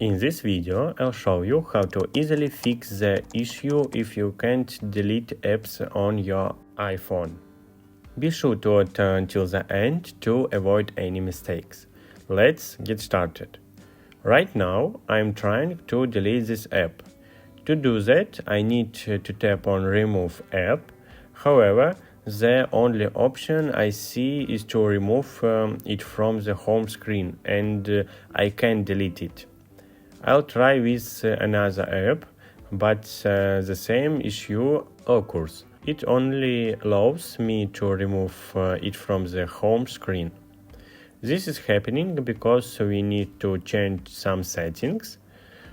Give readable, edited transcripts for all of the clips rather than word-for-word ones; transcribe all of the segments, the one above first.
In this video, I'll show you how to easily fix the issue if you can't delete apps on your iPhone. Be sure to watch until the end to avoid any mistakes. Let's get started. Right now, I'm trying to delete this app. To do that, I need to tap on Remove App. However, the only option I see is to remove it from the home screen, and I can't delete it. I'll try with another app, but the same issue occurs. It only allows me to remove it from the home screen. This is happening because we need to change some settings.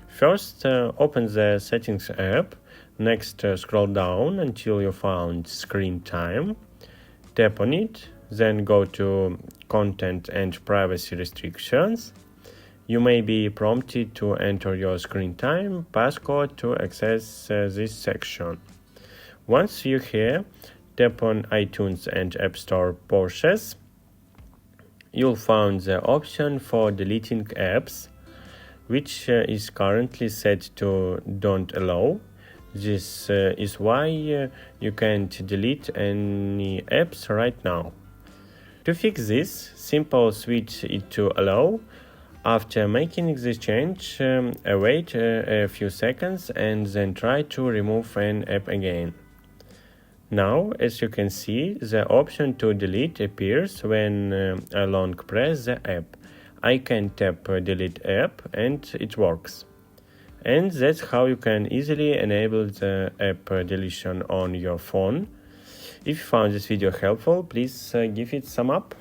First, open the Settings app. Next, scroll down until you found Screen Time. Tap on it, then go to Content and Privacy Restrictions. You may be prompted to enter your screen time passcode to access this section. Once you're here, tap on iTunes and App Store purchase. You'll find the option for deleting apps, which is currently set to Don't Allow. This is why you can't delete any apps right now. To fix this, simply switch it to Allow. After making this change, wait a few seconds and then try to remove an app again. Now, as you can see, the option to delete appears when I long press the app. I can tap Delete App and it works. And that's how you can easily enable the app deletion on your phone. If you found this video helpful, please give it a thumb up.